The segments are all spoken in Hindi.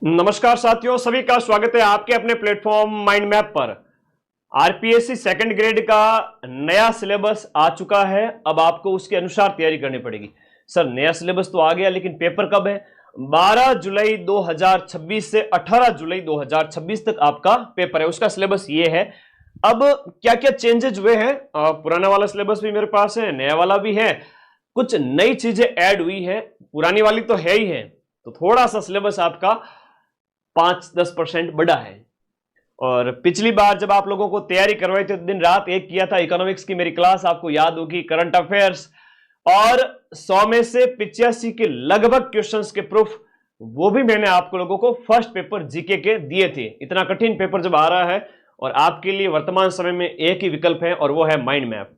नमस्कार साथियों, सभी का स्वागत है आपके अपने प्लेटफॉर्म माइंड मैप पर। आरपीएससी सेकंड ग्रेड का नया सिलेबस आ चुका है। अब आपको उसके अनुसार तैयारी करनी पड़ेगी। सर, नया सिलेबस तो आ गया, लेकिन पेपर कब है? 12 जुलाई 2026 से 18 जुलाई 2026 तक आपका पेपर है। उसका सिलेबस ये है। अब क्या क्या चेंजेस हुए हैं? पुराना वाला सिलेबस भी मेरे पास है, नया वाला भी है। कुछ नई चीजें ऐड हुई है, पुरानी वाली तो है ही है। तो थोड़ा सा सिलेबस आपका 5-10% बढ़ा है। और पिछली बार जब आप लोगों को तैयारी करवाई थी, दिन रात एक किया था इकोनॉमिक्स की मेरी क्लास, आपको याद होगी, करंट अफेयर्स, और 100 में से 85 के लगभग क्वेश्चंस के प्रूफ वो भी मैंने आप लोगों को फर्स्ट पेपर जीके के दिए थे। इतना कठिन पेपर जब आ रहा है और आपके लिए वर्तमान समय में एक ही विकल्प है और वो है माइंड मैप।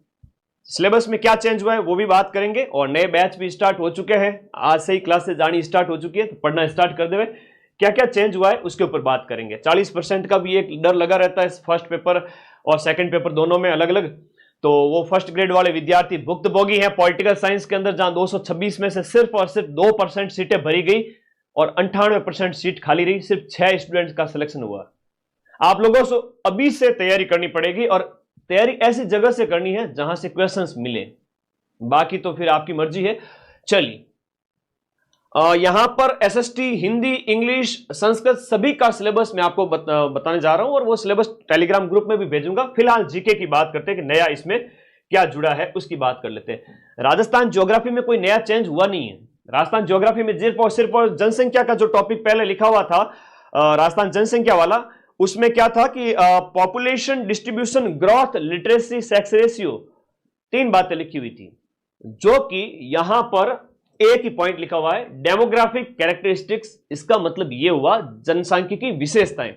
सिलेबस में क्या चेंज हुआ है वो भी बात करेंगे, और नए बैच भी स्टार्ट हो चुके हैं। आज से ही क्लासेस जानी स्टार्ट हो चुकी है, तो पढ़ना स्टार्ट कर देवे। क्या क्या चेंज हुआ है उसके ऊपर बात करेंगे। 40% का भी एक डर लगा रहता है फर्स्ट पेपर और सेकंड पेपर दोनों में अलग अलग। तो वो फर्स्ट ग्रेड वाले विद्यार्थी भुक्तभोगी हैं पॉलिटिकल साइंस के अंदर, जहां 226 में से सिर्फ और सिर्फ 2% सीटें भरी गई और 98% सीट खाली रही। सिर्फ 6 स्टूडेंट्स का सिलेक्शन हुआ। आप लोगों को अभी से तैयारी करनी पड़ेगी, और तैयारी ऐसी जगह से करनी है जहां से क्वेश्चंस मिले। बाकी तो फिर आपकी मर्जी है। चलिए, यहां पर एसएसटी, हिंदी, इंग्लिश, संस्कृत सभी का सिलेबस मैं आपको बताने जा रहा हूं, और वो सिलेबस टेलीग्राम ग्रुप में भी भेजूंगा। फिलहाल जीके की बात करते हैं कि नया इसमें क्या जुड़ा है, उसकी बात कर लेते हैं। राजस्थान ज्योग्राफी में कोई नया चेंज हुआ नहीं है। राजस्थान ज्योग्राफी में सिर्फ और जनसंख्या का जो टॉपिक पहले लिखा हुआ था, राजस्थान जनसंख्या वाला, उसमें क्या था कि population distribution, growth, literacy, sex ratio, 3 बातें लिखी हुई थी, जो कि यहां पर एक ही पॉइंट लिखा हुआ है, डेमोग्राफिक कैरेक्टरिस्टिक्स। इसका मतलब यह हुआ जनसांख्यिकी विशेषताएं।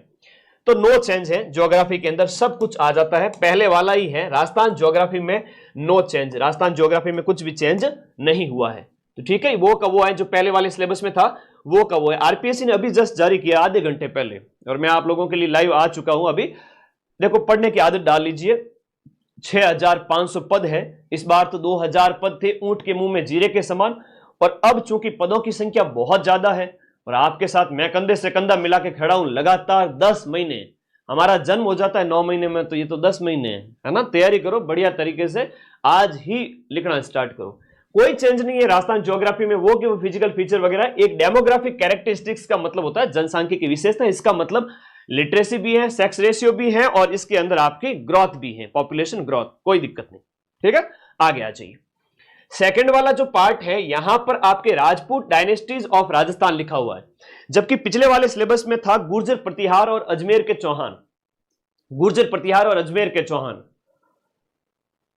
तो नो चेंज है, ज्योग्राफी के अंदर सब कुछ आ जाता है, पहले वाला ही है। राजस्थान ज्योग्राफी में नो चेंज, राजस्थान ज्योग्राफी में कुछ भी चेंज नहीं हुआ है। तो ठीक है, वो का वो है जो पहले वाले सिलेबस में था, वो का वो है। आरपीएससी ने अभी जस्ट जारी किया आधे घंटे पहले, और मैं आप लोगों के लिए लाइव आ चुका हूं। अभी देखो, पढ़ने की आदत डाल लीजिए। 6500 पद है इस बार, तो 2000 पद थे ऊंट के मुंह में जीरे के समान। और अब चूंकि पदों की संख्या बहुत ज्यादा है, और आपके साथ मैं कंधे से कंधा मिला के खड़ा हूं लगातार 10 महीने, हमारा जन्म हो जाता है 9 महीने में, तो ये तो 10 महीने है ना। तैयारी करो बढ़िया तरीके से, आज ही लिखना स्टार्ट करो। कोई चेंज नहीं है राजस्थान ज्योग्राफी में, वो कि वो फिजिकल फीचर वगैरह। एक डेमोग्राफिक कैरेक्टरिस्टिक्स का मतलब होता है जनसांख्यिकी की विशेषता। इसका मतलब लिटरेसी भी है, सेक्स रेशियो भी है, और इसके अंदर आपकी ग्रोथ भी है, पॉपुलेशन ग्रोथ। कोई दिक्कत नहीं, ठीक है। आगे आ जाइए। सेकंड वाला जो पार्ट है, यहां पर आपके राजपूत डायनेस्टीज ऑफ राजस्थान लिखा हुआ है, जबकि पिछले वाले सिलेबस में था गुर्जर, प्रतिहार और अजमेर के चौहान। गुर्जर, प्रतिहार और अजमेर के चौहान,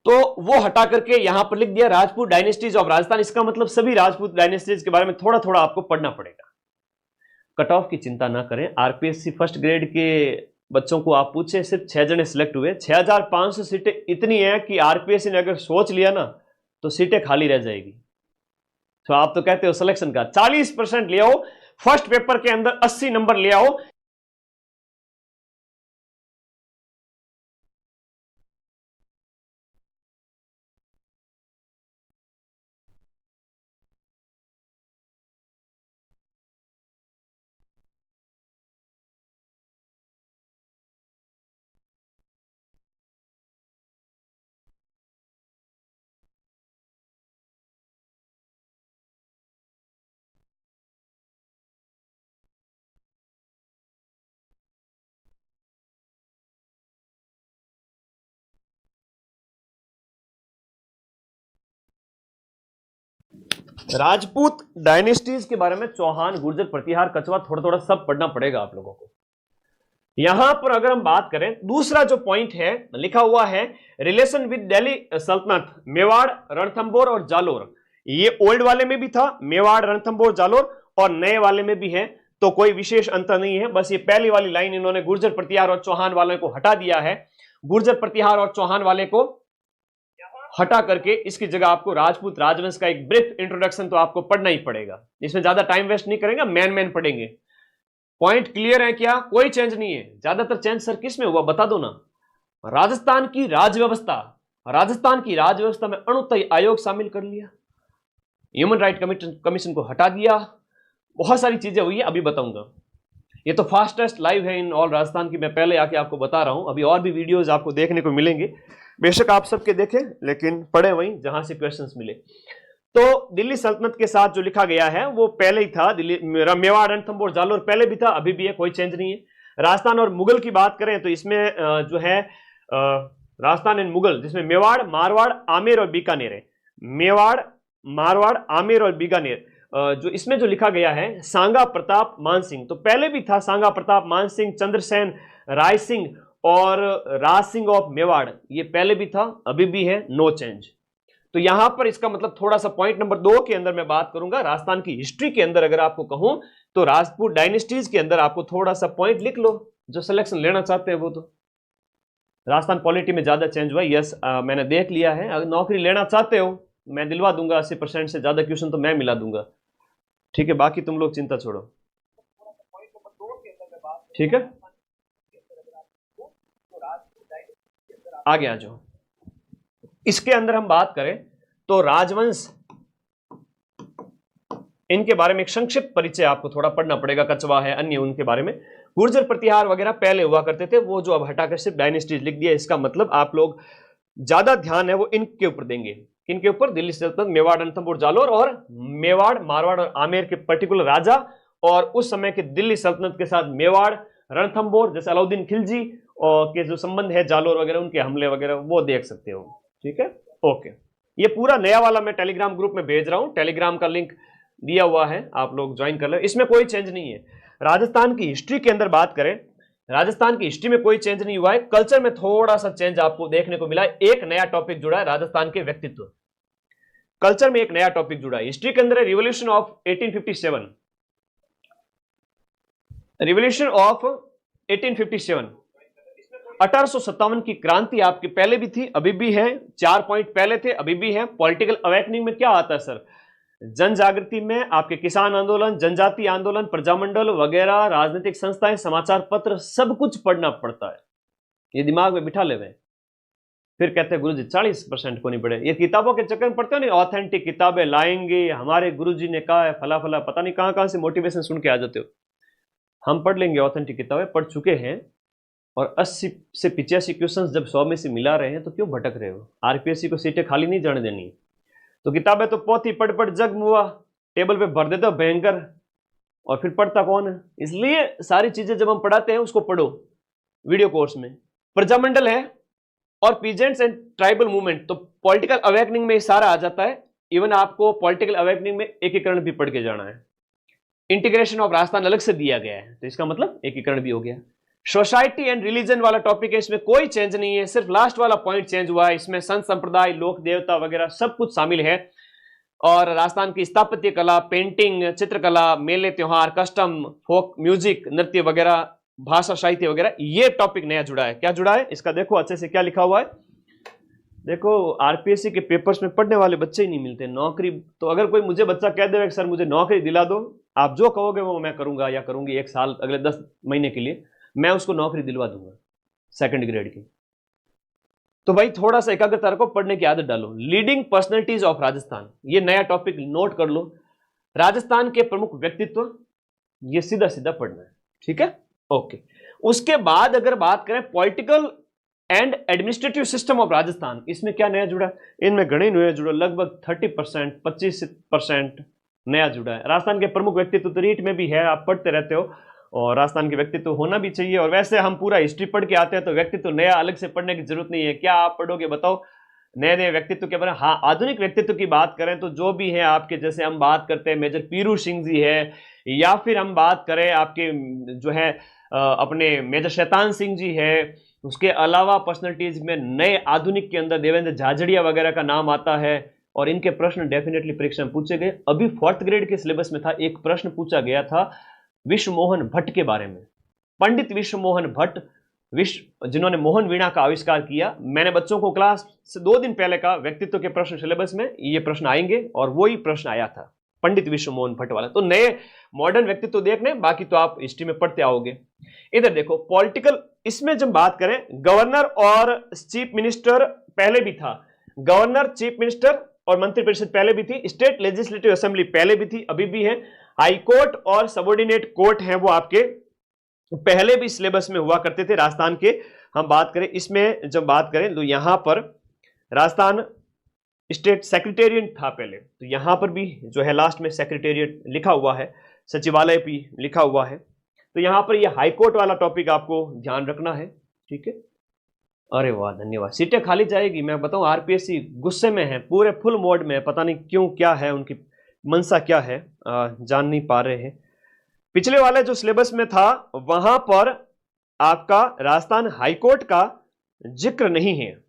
तो वो हटा करके यहां पर लिख दिया राजपूत डायनेस्टीज ऑफ राजस्थान। इसका मतलब सभी राजपूत डायनेस्टीज के बारे में थोड़ा थोड़ा आपको पढ़ना पड़ेगा। कट ऑफ की चिंता ना करें। आरपीएससी फर्स्ट ग्रेड के बच्चों को आप पूछे, सिर्फ 6 जने सिलेक्ट हुए। 6500 सीटें इतनी है कि आरपीएससी ने अगर सोच लिया ना, तो सीटें खाली रह जाएगी। तो आप तो कहते हो सिलेक्शन का 40% ले आओ, फर्स्ट पेपर के अंदर 80 नंबर ले आओ। राजपूत डायनेस्टीज के बारे में चौहान, गुर्जर, प्रतिहार, कछवाहा, थोड़ा थोड़ा सब पढ़ना पड़ेगा आप लोगों को। यहां पर अगर हम बात करें, दूसरा जो पॉइंट है लिखा हुआ है, रिलेशन विद दिल्ली सल्तनत, मेवाड़, रणथंभौर और जालोर। ये ओल्ड वाले में भी था, मेवाड़, रणथंभौर, जालोर, और नए वाले में भी है। तो कोई विशेष अंतर नहीं है, बस ये पहली वाली लाइन इन्होंने गुर्जर, प्रतिहार और चौहान वाले को हटा दिया है। गुर्जर, प्रतिहार और चौहान वाले को हटा करके इसकी जगह आपको राजपूत राजवंश का एक ब्रीफ इंट्रोडक्शन तो आपको पढ़ना ही पड़ेगा। इसमें ज्यादा टाइम वेस्ट नहीं करेंगे, मैन पढ़ेंगे। पॉइंट क्लियर है क्या? कोई चेंज नहीं है। ज्यादातर चेंज सर किस में हुआ बता दो ना। राजस्थान की राजव्यवस्था, राजस्थान की राजव्यवस्था में अणुतय आयोग शामिल कर लिया, ह्यूमन राइट कमीशन को हटा दिया, बहुत सारी चीजें हुई है, अभी बताऊंगा। ये तो फास्टेस्ट लाइव है इन ऑल राजस्थान की, मैं पहले आके आपको बता रहा हूं। अभी और भी वीडियोस आपको देखने को मिलेंगे, बेशक आप सबके देखें, लेकिन पढ़े वहीं जहां से क्वेश्चंस मिले। तो दिल्ली सल्तनत के साथ जो लिखा गया है वो पहले ही था, दिल्ली, मेवाड़, रणथंभौर, जालोर पहले भी था, अभी भी है, कोई चेंज नहीं है। राजस्थान और मुगल की बात करें तो इसमें जो है राजस्थान एंड मुगल, जिसमें मेवाड़, मारवाड़, आमेर और बीकानेर है। मेवाड़, मारवाड़, आमेर और बीकानेर, जो इसमें जो लिखा गया है सांगा प्रताप मानसिंह, तो पहले भी था सांगा प्रताप मानसिंह, चंद्रसेन, राय सिंह और राज सिंह ऑफ मेवाड़, ये पहले भी था, अभी भी है, नो चेंज। तो यहां पर इसका मतलब थोड़ा सा पॉइंट नंबर 2 के अंदर मैं बात करूंगा, राजस्थान की हिस्ट्री के अंदर अगर आपको कहूं तो राजपूत डायनेस्टीज के अंदर आपको थोड़ा सा पॉइंट लिख लो, जो सिलेक्शन लेना चाहते हैं वो। तो राजस्थान पॉलिटी में ज्यादा चेंज हुआ, यस, मैंने देख लिया है। अगर नौकरी लेना चाहते हो मैं दिलवा दूंगा, 80% से ज्यादा क्वेश्चन तो मैं मिला दूंगा, ठीक है, बाकी तुम लोग चिंता छोड़ो, ठीक है। आगे आ जाओ। इसके अंदर हम बात करें तो राजवंश, इनके बारे में एक संक्षिप्त परिचय आपको थोड़ा पढ़ना पड़ेगा, कचवा है, अन्य उनके बारे में। गुर्जर प्रतिहार वगैरह पहले हुआ करते थे, वो जो अब हटाकर सिर्फ डायनेस्टीज लिख दिया, इसका मतलब आप लोग ज्यादा ध्यान है वो इनके ऊपर देंगे। किनके ऊपर? दिल्ली सल्तनत, मेवाड़, रणथंभौर, जालोर और मेवाड़, मारवाड़ और आमेर के पर्टिकुलर राजा, और उस समय के दिल्ली सल्तनत के साथ मेवाड़, रणथंभौर, जैसे अलाउद्दीन खिलजी और के जो संबंध है, जालोर वगैरह, उनके हमले वगैरह वो देख सकते हो, ठीक है, ओके। ये पूरा नया वाला मैं टेलीग्राम ग्रुप में भेज रहा हूं, टेलीग्राम का लिंक दिया हुआ है, आप लोग ज्वाइन कर लो, इसमें कोई चेंज नहीं है। राजस्थान की हिस्ट्री के अंदर बात करें, राजस्थान की हिस्ट्री में कोई चेंज नहीं हुआ है, कल्चर में थोड़ा सा चेंज आपको देखने को मिला है। एक नया टॉपिक जुड़ा है, राजस्थान के व्यक्तित्व। कल्चर में एक नया टॉपिक जुड़ा है। हिस्ट्री के अंदर है रिवॉल्यूशन ऑफ 1857, रिवॉल्यूशन ऑफ 1857, 1857 की क्रांति आपकी पहले भी थी, अभी भी है, 4 पॉइंट पहले थे, अभी भी है। पॉलिटिकल अवेकनिंग में क्या आता है सर? जन जागृति में आपके किसान आंदोलन, जनजाति आंदोलन, प्रजामंडल वगैरह, राजनीतिक संस्थाएं, समाचार पत्र, सब कुछ पढ़ना पड़ता है। ये दिमाग में बिठा ले, फिर कहते हैं गुरुजी 40% को नहीं पढ़े। ये किताबों के चक्कर में पढ़ते हो नहीं, ऑथेंटिक किताबें लाएंगे, हमारे गुरुजी ने कहा है, फला फला, पता नहीं कहां कहां से मोटिवेशन सुन के आ जाते हो। हम पढ़ लेंगे, ऑथेंटिक किताबें पढ़ चुके हैं, और 80 से 85 क्वेश्चन जब 100 में से मिला रहे हैं तो क्यों भटक रहे हो? आरपीएससी को सीटें खाली नहीं जाने देनी। तो किताबें तो पोथी पढ़ पढ़ जग मुआ, टेबल पे भर देते हो भयंकर, और फिर पढ़ता कौन है? इसलिए सारी चीजें जब हम पढ़ाते हैं उसको पढ़ो वीडियो कोर्स में। प्रजामंडल है और पीजेंट्स एंड ट्राइबल मूवमेंट, तो पॉलिटिकल अवेकनिंग में सारा आ जाता है। इवन आपको पॉलिटिकल अवेकनिंग में एकीकरण भी पढ़ के जाना है। इंटीग्रेशन ऑफ राजस्थान अलग से दिया गया है, तो इसका मतलब एकीकरण भी हो गया। सोसाइटी एंड रिलीजन वाला टॉपिक है, इसमें कोई चेंज नहीं है, सिर्फ लास्ट वाला पॉइंट चेंज हुआ है। इसमें संत संप्रदाय, लोक देवता वगैरह सब कुछ शामिल है। और राजस्थान की स्थापत्य कला, पेंटिंग, चित्रकला, मेले त्योहार, कस्टम, फोक म्यूजिक, नृत्य वगैरह, भाषा साहित्य वगैरह, ये टॉपिक नया जुड़ा है। क्या जुड़ा है इसका देखो अच्छे से, क्या लिखा हुआ है देखो। आरपीएससी के पेपर्स में पढ़ने वाले बच्चे ही नहीं मिलते नौकरी। तो अगर कोई मुझे बच्चा कह दे सर मुझे नौकरी दिला दो, आप जो कहोगे वो मैं करूंगा या करूंगी, 1 साल अगले 10 महीने के लिए मैं उसको नौकरी दिलवा दूंगा 2nd ग्रेड की। तो भाई थोड़ा सा एकाग्रता रखो, पढ़ने की आदत डालो। लीडिंग पर्सनैलिटीज ऑफ राजस्थान, ये नया टॉपिक नोट कर लो। राजस्थान के प्रमुख व्यक्तित्व, ये सीधा सीधा पढ़ना है, ठीक है, ओके। उसके बाद अगर बात करें political and administrative system of Rajasthan, इसमें क्या नया जुड़ा? इनमें घने नया जुड़ा, लगभग 30%, 25% नया जुड़ा है। राजस्थान के प्रमुख व्यक्तित्व तो रीट में भी है, आप पढ़ते रहते हो, और राजस्थान के व्यक्तित्व होना भी चाहिए। और वैसे हम पूरा हिस्ट्री पढ़ के आते हैं, तो व्यक्तित्व नया अलग से पढ़ने की जरूरत नहीं है। क्या आप पढ़ोगे बताओ नए नए व्यक्तित्व के बारे में? हाँ, आधुनिक व्यक्तित्व की बात करें तो जो भी है आपके, जैसे हम बात करते हैं मेजर पीरू सिंह जी है, या फिर हम बात करें आपके जो है अपने मेजर शैतान सिंह जी है। उसके अलावा पर्सनैलिटीज में नए आधुनिक के अंदर देवेंद्र झाझड़िया वगैरह का नाम आता है, और इनके प्रश्न डेफिनेटली परीक्षा में पूछे गए। अभी 4th ग्रेड के सिलेबस में था, एक प्रश्न पूछा गया था विश्व मोहन भट्ट के बारे में। पंडित विश्व मोहन भट्ट, जिन्होंने मोहन वीणा का आविष्कार किया। मैंने बच्चों को क्लास से 2 दिन पहले का व्यक्तित्व के प्रश्न सिलेबस में ये प्रश्न आएंगे, और वही प्रश्न आया था पंडित विश्व मोहन भट्ट वाला। तो नए मॉडर्न व्यक्तित्व देखने, बाकी तो आप हिस्ट्री में पढ़ते आओगे। इधर देखो पॉलिटिकल, इसमें जब बात करें गवर्नर और चीफ मिनिस्टर पहले भी था, गवर्नर, चीफ मिनिस्टर और मंत्रिपरिषद पहले भी थी। स्टेट लेजिस्लेटिव असेंबली पहले भी थी, अभी भी है। हाई कोर्ट और सबऑर्डिनेट कोर्ट हैं वो आपके पहले भी सिलेबस में हुआ करते थे राजस्थान के। हम बात करें इसमें, जब बात करें तो यहां पर राजस्थान स्टेट सेक्रेटेरिएट था पहले, तो यहां पर भी जो है लास्ट में सेक्रेटेरिएट लिखा हुआ है, सचिवालय भी लिखा हुआ है। तो यहां पर ये हाईकोर्ट वाला टॉपिक आपको ध्यान रखना है, ठीक है। अरे वाह, धन्यवाद। सीटें खाली जाएगी, मैं बताऊं आरपीएससी गुस्से में है, पूरे फुल मोड में, पता नहीं क्यों, क्या है उनकी मनसा, क्या है, जान नहीं पा रहे हैं। पिछले वाले जो सिलेबस में था वहां पर आपका राजस्थान हाईकोर्ट का जिक्र नहीं है।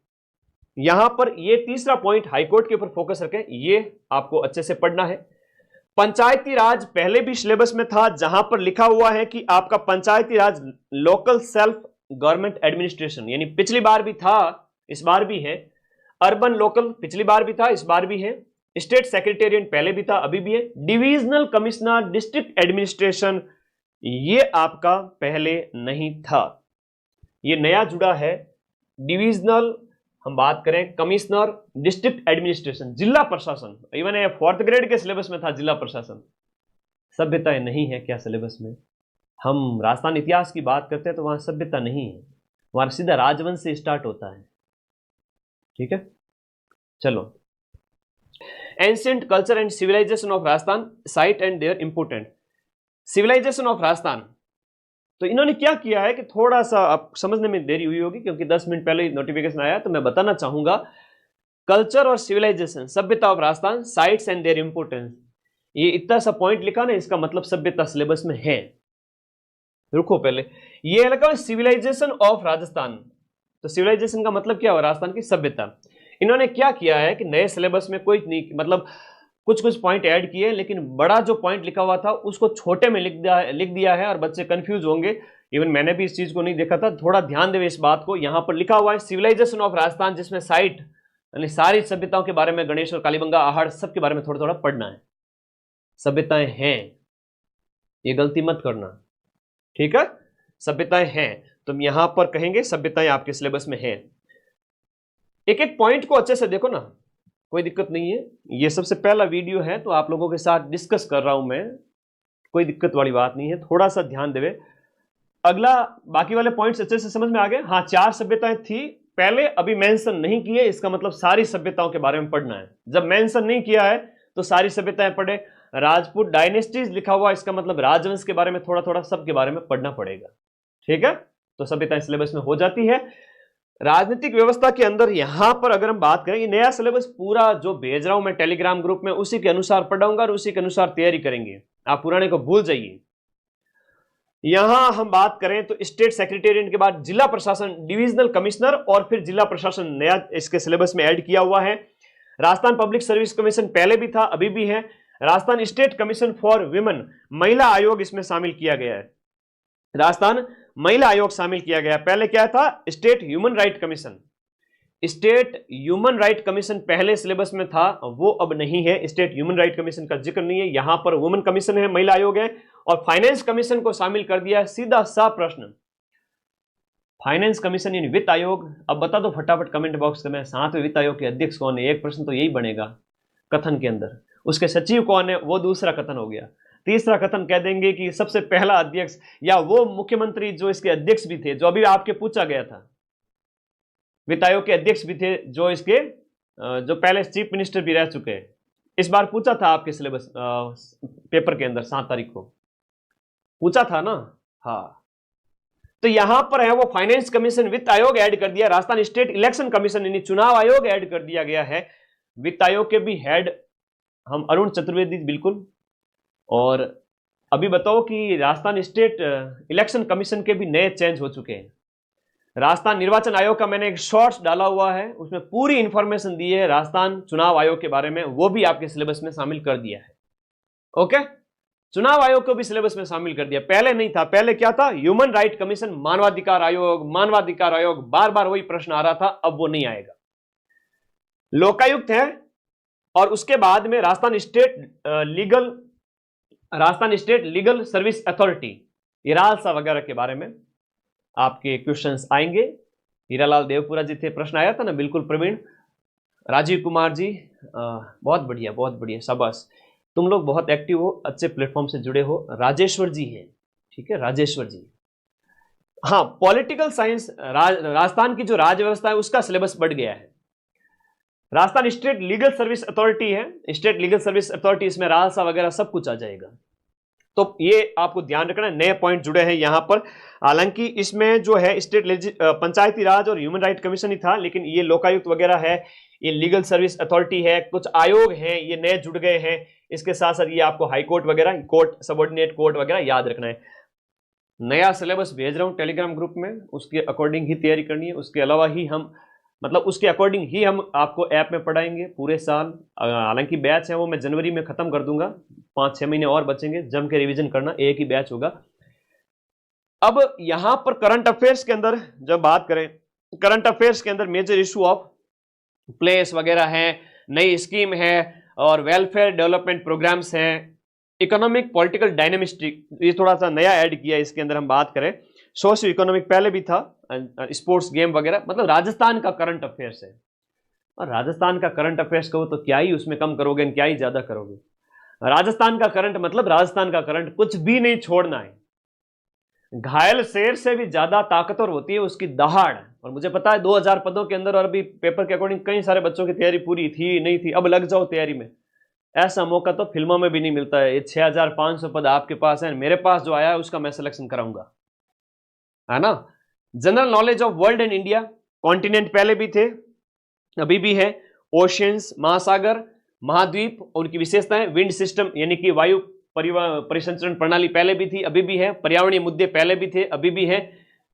यहां पर ये तीसरा पॉइंट हाईकोर्ट के ऊपर फोकस रखें, ये आपको अच्छे से पढ़ना है। पंचायती राज पहले भी सिलेबस में था, जहां पर लिखा हुआ है कि आपका पंचायती राज लोकल सेल्फ गवर्नमेंट एडमिनिस्ट्रेशन, यानी पिछली बार भी था, इस बार भी है। अर्बन लोकल पिछली बार भी था, इस बार भी है। स्टेट सेक्रेटेरिएट पहले भी था, अभी भी है। डिविजनल कमिश्नर डिस्ट्रिक्ट एडमिनिस्ट्रेशन, ये आपका पहले नहीं था, ये नया जुड़ा है। डिविजनल, हम बात करें कमिश्नर डिस्ट्रिक्ट एडमिनिस्ट्रेशन, जिला प्रशासन, इवन ये 4th ग्रेड के सिलेबस में था जिला प्रशासन। सभ्यताएं नहीं है क्या सिलेबस में? हम राजस्थान इतिहास की बात करते हैं तो वहां सभ्यता नहीं है, वहां सीधा राजवंश से स्टार्ट होता है, ठीक है। चलो, ancient culture and civilization of Rajasthan, site and their important. Civilization of Rajasthan, तो इन्होंने क्या किया है कि थोड़ा सा आप समझने में देरी हुई होगी क्योंकि 10 मिनट पहले नोटिफिकेशन आया, तो मैं बताना चाहूंगा। कल्चर और सिविलाइजेशन, सभ्यता of Rajasthan, sites and their importance, ये इतना सा पॉइंट लिखा ना, इसका मतलब सभ्यता सिलेबस में है। रुको पहले, ये लगा सिविलाइजेशन ऑफ राजस्थान, तो सिविलाइजेशन का मतलब क्या हुआ? राजस्थान की सभ्यता। इन्होंने क्या किया है कि नए सिलेबस में कोई नहीं, मतलब कुछ कुछ पॉइंट ऐड किए, लेकिन बड़ा जो पॉइंट लिखा हुआ था उसको छोटे में लिख दिया है और बच्चे कंफ्यूज होंगे। इवन मैंने भी इस चीज को नहीं देखा था, थोड़ा ध्यान देवे इस बात को। यहां पर लिखा हुआ है सिविलाइजेशन ऑफ राजस्थान, जिसमें साइट यानी सारी सभ्यताओं के बारे में, गणेश और कालीबंगा, आहड़, सबके बारे में थोड़ा थोड़ा पढ़ना है। सभ्यताएं हैं, ये गलती मत करना, ठीक है। सभ्यताएं हैं, तुम यहां पर कहेंगे सभ्यताएं आपके सिलेबस में है। एक एक पॉइंट को अच्छे से देखो ना, कोई दिक्कत नहीं है। ये सबसे पहला वीडियो है तो आप लोगों के साथ डिस्कस कर रहा हूं मैं, कोई दिक्कत वाली बात नहीं है, थोड़ा सा ध्यान देवे। अगला, बाकी वाले पॉइंट्स अच्छे से समझ में आ गए? हाँ, 4 सभ्यताएं थी पहले, अभी मेंशन नहीं किए, इसका मतलब सारी सभ्यताओं के बारे में पढ़ना है। जब मेंशन नहीं किया है तो सारी सभ्यताएं पढ़े। राजपूत डायनेस्टीज लिखा हुआ, इसका मतलब राजवंश के बारे में थोड़ा थोड़ा सबके बारे में पढ़ना पड़ेगा, ठीक है। तो सभ्यताएं सिलेबस में हो जाती है। राजनीतिक व्यवस्था के अंदर यहां पर अगर हम बात करें, ये नया सिलेबस पूरा जो भेज रहा हूं मैं टेलीग्राम ग्रुप में, उसी के अनुसार पढ़ाऊंगा और उसी के अनुसार तैयारी करेंगे, आप पुराने को भूल जाइए। यहां हम बात करें तो स्टेट सेक्रेटेरिएट के बाद जिला प्रशासन, डिविजनल कमिश्नर और फिर जिला प्रशासन नया इसके सिलेबस में ऐड किया हुआ है। राजस्थान पब्लिक सर्विस कमीशन पहले भी था, अभी भी है। Rajasthan state commission for women, महिला आयोग इसमें शामिल किया गया है। राजस्थान महिला आयोग शामिल किया गया। पहले क्या था? State human right commission. State human right commission पहले सिलेबस में था, वो अब नहीं है। स्टेट ह्यूमन राइट कमीशन का जिक्र नहीं है, यहां पर वुमेन कमीशन है, महिला आयोग है। और फाइनेंस कमीशन को शामिल कर दिया है। सीधा सा प्रश्न, फाइनेंस कमीशन यानी वित्त आयोग। अब बता दो फटाफट कमेंट बॉक्स में, 7वें वित्त आयोग के अध्यक्ष कौन है? एक प्रश्न तो यही बनेगा कथन के अंदर। उसके सचिव कौन है? वो दूसरा कथन हो गया। तीसरा कथन कह देंगे कि सबसे पहला अध्यक्ष या वो मुख्यमंत्री जो इसके अध्यक्ष भी थे, जो अभी आपके पूछा गया था। वित्त आयोग के अध्यक्ष भी थे, जो इसके जो पहले चीफ मिनिस्टर भी रह चुके हैं। इस बार पूछा था आपके सिलेबस पेपर के अंदर, 7 तारीख को पूछा था ना। हाँ, तो यहां पर है वो फाइनेंस कमीशन, वित्त आयोग ऐड कर दिया। राजस्थान स्टेट इलेक्शन कमीशन यानी चुनाव आयोग ऐड कर दिया गया है। वित्त आयोग के भी हेड हम अरुण चतुर्वेदी, बिल्कुल। और अभी बताओ कि राजस्थान स्टेट इलेक्शन कमीशन के भी नए चेंज हो चुके हैं। राजस्थान निर्वाचन आयोग का मैंने एक शॉर्ट्स डाला हुआ है, उसमें पूरी इंफॉर्मेशन दी है राजस्थान चुनाव आयोग के बारे में, वो भी आपके सिलेबस में शामिल कर दिया है। ओके, चुनाव आयोग को भी सिलेबस में शामिल कर दिया। पहले नहीं था, पहले क्या था? ह्यूमन राइट कमीशन, मानवाधिकार आयोग, मानवाधिकार आयोग, बार बार वही प्रश्न आ रहा था, अब वो नहीं आएगा। लोकायुक्त है, और उसके बाद में Rajasthan state legal service authority, हिरालसा वगैरह के बारे में आपके क्वेश्चंस आएंगे। हीरालाल देवपुरा जी थे, प्रश्न आया था ना, बिल्कुल प्रवीण। राजीव कुमार जी, बहुत बढ़िया, बहुत बढ़िया, शाबाश, तुम लोग बहुत एक्टिव हो, अच्छे प्लेटफॉर्म से जुड़े हो। राजेश्वर जी हैं, ठीक है, राजेश्वर जी, हाँ, पॉलिटिकल साइंस, राजस्थान की जो राज्य व्यवस्था है उसका सिलेबस बढ़ गया है। Rajasthan state legal service authority है, स्टेट लीगल सर्विस अथॉरिटी, इसमें राजसा वगैरह सब कुछ आ जाएगा। तो ये आपको ध्यान रखना, नए पॉइंट जुड़े हैं यहां पर। हालांकि इसमें जो है स्टेट पंचायती राज और ह्यूमन राइट कमीशन ही था, लेकिन ये लोकायुक्त वगैरह है, ये लीगल सर्विस अथॉरिटी है, कुछ आयोग हैं, ये नए जुड़ गए हैं। इसके साथ साथ ये आपको हाई कोर्ट वगैरह, कोर्ट, सबऑर्डिनेट कोर्ट वगैरह याद रखना है। नया सिलेबस भेज रहा हूं टेलीग्राम ग्रुप में, उसके अकॉर्डिंग ही तैयारी करनी है। उसके अलावा ही हम, मतलब उसके अकॉर्डिंग ही हम आपको ऐप में पढ़ाएंगे पूरे साल। हालांकि बैच है वो मैं जनवरी में खत्म कर दूंगा, 5-6 महीने और बचेंगे, जम के रिवीजन करना, एक ही बैच होगा। अब यहां पर करंट अफेयर्स के अंदर जब बात करें, करंट अफेयर्स के अंदर मेजर इशू ऑफ प्लेस वगैरह है, नई स्कीम है, और वेलफेयर डेवलपमेंट प्रोग्राम्स हैं, इकोनॉमिक पॉलिटिकल डायनेमिस्टिक, ये थोड़ा सा नया ऐड किया इसके अंदर हम बात करें। सोशियो इकोनॉमिक पहले भी था, स्पोर्ट्स गेम वगैरह, मतलब राजस्थान का करंट अफेयर्स है। और राजस्थान का करंट अफेयर्स कहो तो क्या ही उसमें कम करोगे, क्या ही ज्यादा करोगे। राजस्थान का करंट मतलब राजस्थान का करंट, कुछ भी नहीं छोड़ना है। घायल शेर से भी ज्यादा ताकतवर होती है उसकी दहाड़। और मुझे पता है 2000 पदों के अंदर, और अभी पेपर के अकॉर्डिंग कई सारे बच्चों की तैयारी पूरी थी नहीं थी, अब लग जाओ तैयारी में। ऐसा मौका तो फिल्मों में भी नहीं मिलता है। ये 6500 पद आपके पास है, मेरे पास जो आया है उसका मैं सिलेक्शन कराऊंगा, है ना। General knowledge of world and India, continent पहले भी थे, अभी भी है, ओशियंस, महासागर, महाद्वीप, उनकी विशेषताएं, विंड सिस्टम यानी कि वायु परिसंचरण प्रणाली पहले भी थी, अभी भी है, पर्यावरणीय मुद्दे पहले भी थे, अभी भी है,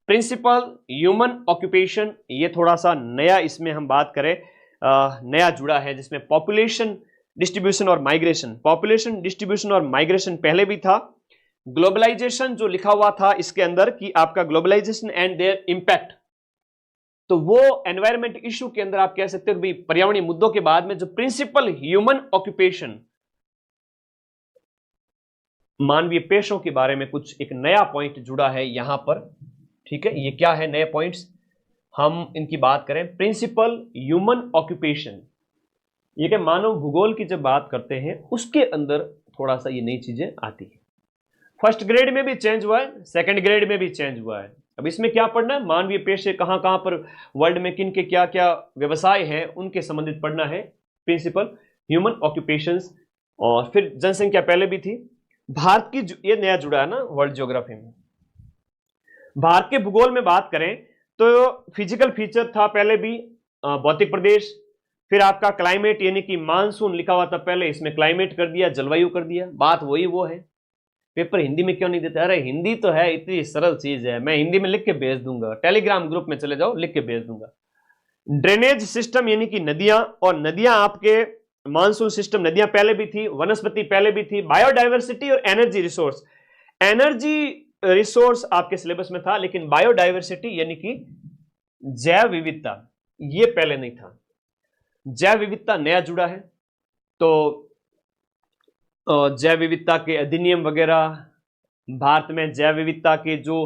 प्रिंसिपल ह्यूमन ऑक्यूपेशन, ये थोड़ा सा नया इसमें हम बात करें, नया जुड़ा है, जिसमें पॉपुलेशन डिस्ट्रीब्यूशन और माइग्रेशन, पॉपुलेशन डिस्ट्रीब्यूशन और माइग्रेशन पहले भी था। ग्लोबलाइजेशन जो लिखा हुआ था इसके अंदर कि आपका ग्लोबलाइजेशन एंड देयर इंपैक्ट, तो वो एनवायरमेंट इशू के अंदर आप कह सकते हो कि पर्यावरणीय मुद्दों के बाद में जो प्रिंसिपल ह्यूमन ऑक्यूपेशन, मानवीय पेशों के बारे में कुछ एक नया पॉइंट जुड़ा है यहां पर। ठीक है, ये क्या है नए पॉइंट्स, हम इनकी बात करें। प्रिंसिपल ह्यूमन ऑक्यूपेशन, ये क्या मानव भूगोल की जब बात करते हैं उसके अंदर थोड़ा सा ये नई चीजें आती है। फर्स्ट ग्रेड में भी चेंज हुआ है, सेकंड ग्रेड में भी चेंज हुआ है। अब इसमें क्या पढ़ना है, मानवीय पेशे कहां कहां पर वर्ल्ड में किन के क्या क्या व्यवसाय हैं उनके संबंधित पढ़ना है, प्रिंसिपल ह्यूमन ऑक्यूपेशंस। और फिर जनसंख्या पहले भी थी। भारत की, ये नया जुड़ा है ना वर्ल्ड ज्योग्राफी में। भारत के भूगोल में बात करें तो फिजिकल फीचर था पहले भी, भौतिक प्रदेश, फिर आपका क्लाइमेट यानी कि मानसून लिखा हुआ था पहले, इसमें क्लाइमेट कर दिया, जलवायु कर दिया। बात वही वो है। पेपर हिंदी में क्यों नहीं देते? अरे हिंदी तो है, इतनी सरल चीज है, मैं हिंदी में लिख के भेज दूंगा, टेलीग्राम ग्रुप में चले जाओ, लिख के भेज दूंगा। ड्रेनेज सिस्टम यानी कि नदियां, और नदियां आपके मानसून सिस्टम, नदियां पहले भी थी, वनस्पति पहले भी थी, बायोडाइवर्सिटी और एनर्जी रिसोर्स। एनर्जी रिसोर्स आपके सिलेबस में था, लेकिन बायोडाइवर्सिटी यानी कि जैव विविधता, ये पहले नहीं था। जैव विविधता नया जुड़ा है। तो जैव विविधता के अधिनियम वगैरह, भारत में जैव विविधता के जो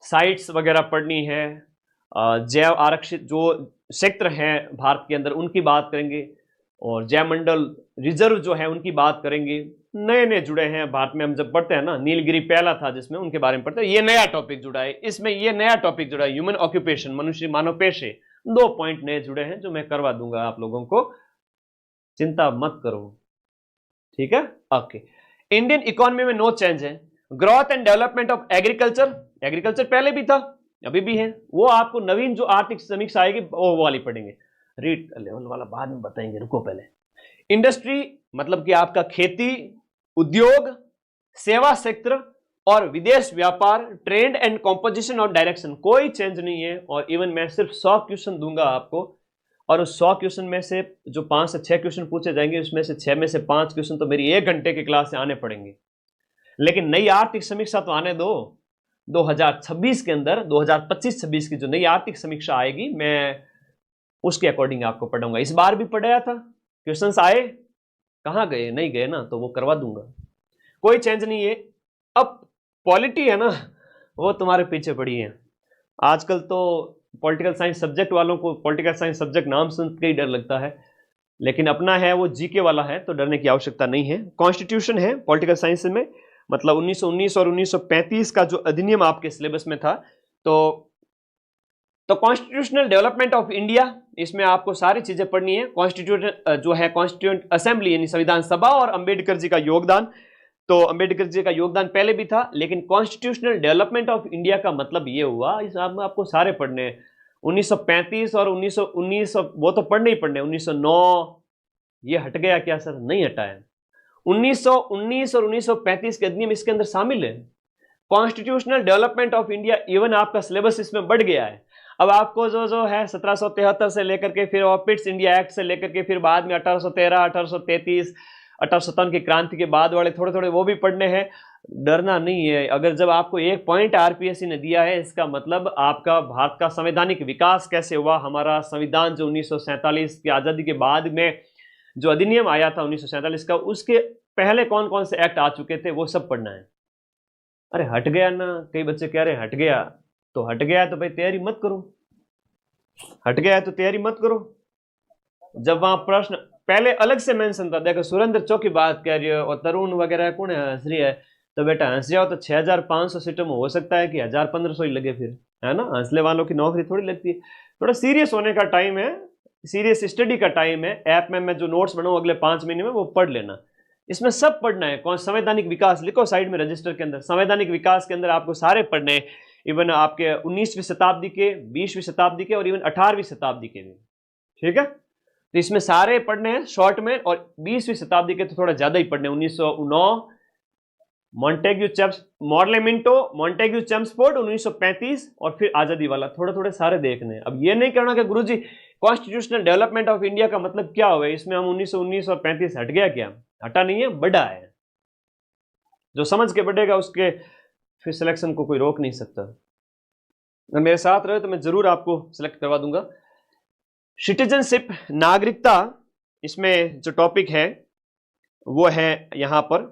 साइट्स वगैरह पढ़नी है, जैव आरक्षित जो क्षेत्र हैं भारत के अंदर उनकी बात करेंगे, और जैव मंडल रिजर्व जो है उनकी बात करेंगे। नए नए जुड़े हैं भारत में, हम जब पढ़ते हैं ना, नीलगिरी पहला था जिसमें उनके बारे में पढ़ते हैं, ये नया टॉपिक जुड़ा है। इसमें ये नया टॉपिक जुड़ा है, ह्यूमन ऑक्यूपेशन, मनुष्य मानव पेशे। 2 पॉइंट नए जुड़े हैं जो मैं करवा दूंगा आप लोगों को, चिंता मत करो, ठीक है। ओके, इंडियन इकोनॉमी में नो चेंज है। Growth and development of agriculture, agriculture पहले भी था, अभी भी है, वो आपको नवीन जो आर्थिक समीक्षा आएगी वो वाली पढ़ेंगे, रीड लेवल वाला बाद में बताएंगे, रुको पहले। इंडस्ट्री मतलब कि आपका खेती, उद्योग, सेवा क्षेत्र और विदेश व्यापार, ट्रेंड एंड कॉम्पोजिशन और डायरेक्शन, कोई चेंज नहीं है। और इवन मैं सिर्फ 100 क्वेश्चन दूंगा आपको, और उस 100 क्वेश्चन में से जो 5 से 6 क्वेश्चन पूछे जाएंगे, उसमें से 6 में से 5 क्वेश्चन तो मेरी 1 घंटे की क्लास से आने पड़ेंगे। लेकिन नई आर्थिक समीक्षा तो आने दो, 2026 के अंदर 2025-26 की जो नई आर्थिक समीक्षा आएगी, मैं उसके अकॉर्डिंग आपको पढ़ाऊंगा। इस बार भी पढ़ाया था, क्वेश्चंस आए, कहाँ गए? नहीं गए ना, तो वो करवा दूंगा, कोई चेंज नहीं है। अब पॉलिटी है ना, वो तुम्हारे पीछे पड़ी है। आजकल तो पॉलिटिकल साइंस सब्जेक्ट वालों को पॉलिटिकल साइंस सब्जेक्ट नाम सुन के ही डर लगता है, लेकिन अपना है वो जीके वाला है, तो डरने की आवश्यकता नहीं है। कॉन्स्टिट्यूशन है पॉलिटिकल साइंस में, मतलब 1919 और 1935 का जो अधिनियम आपके सिलेबस में था, तो कॉन्स्टिट्यूशनल डेवलपमेंट ऑफ इंडिया, इसमें आपको सारी चीजें पढ़नी है। कॉन्स्टिट्यूशन जो है कॉन्स्टिट्यूएंट असेंबली यानी संविधान सभा, और अंबेडकर जी का योगदान। तो अंबेडकर जी का योगदान पहले भी था, लेकिन कॉन्स्टिट्यूशनल डेवलपमेंट ऑफ इंडिया का मतलब ये हुआ, इस आपको सारे पढ़ने हैं। 1935 और 1919 वो तो पढ़ने ही पढ़ने। 1909 ये हट गया क्या सर? नहीं हटा है। 1919 और 1935 के अधिनियम इसके अंदर शामिल है। Constitutional development of India, even आपका सिलेबस इसमें बढ़ गया है। अब आपको जो है 1773 से लेकर के, फिर पिट्स इंडिया एक्ट से लेकर के, फिर बाद में 1813, 1833, 1857 की क्रांति के बाद वाले थोड़े थोड़े वो भी पढ़ने हैं। डरना नहीं है। अगर जब आपको एक पॉइंट आरपीएससी ने दिया है, इसका मतलब आपका भारत का संवैधानिक विकास कैसे हुआ, हमारा संविधान जो 1947 की आजादी के बाद में जो अधिनियम आया था 1947 का, उसके पहले कौन कौन से एक्ट आ चुके थे, वो सब पढ़ना है। अरे हट गया ना, कई बच्चे कह रहे हैं हट गया, तो हट गया तो भाई तैयारी मत करो। हट गया है तो तैयारी मत करो। जब वहां प्रश्न पहले अलग से मेंशन था, देखो सुरेंद्र चौकी बात कह रही है और तरुण वगैरह कौन है हंस रही है, तो बेटा हंस जाओ तो 6500 सीटों में हो सकता है कि 1500 ही लगे, फिर है ना। हंसले वालों की नौकरी थोड़ी लगती है। थोड़ा सीरियस होने का टाइम है, सीरियस स्टडी का टाइम है। ऐप में मैं जो नोट्स बनाऊं अगले 5 महीने में, वो पढ़ लेना। इसमें सब पढ़ना है। कौन संवैधानिक विकास लिखो साइड में रजिस्टर के अंदर। संवैधानिक विकास के अंदर आपको सारे पढ़ने हैं, इवन आपके 19वीं शताब्दी के, 20वीं शताब्दी के, और इवन 18वीं शताब्दी के भी। ठीक है, तो इसमें सारे पढ़ने हैं शॉर्ट में, और 20वीं शताब्दी के तो थोड़ा ज्यादा ही पढ़ने। 1909 मॉन्टेग्यू मॉर्लेमिंटो, मॉन्टेग्यू चेम्सफोर्ड 1935, और फिर आजादी वाला। थोड़े थोड़े सारे देखने हैं। अब ये नहीं कहना कि गुरुजी कॉन्स्टिट्यूशनल डेवलपमेंट ऑफ इंडिया का मतलब क्या हुआ, इसमें हम 1919 और 35 हट गया क्या? हटा नहीं है, बढ़ा है। जो समझ के बढ़ेगा उसके फिर सिलेक्शन को कोई रोक नहीं सकता। अगर मेरे साथ रहे तो मैं जरूर आपको सिलेक्ट करवा दूंगा। सिटीजनशिप, नागरिकता, इसमें जो टॉपिक है वो है यहां पर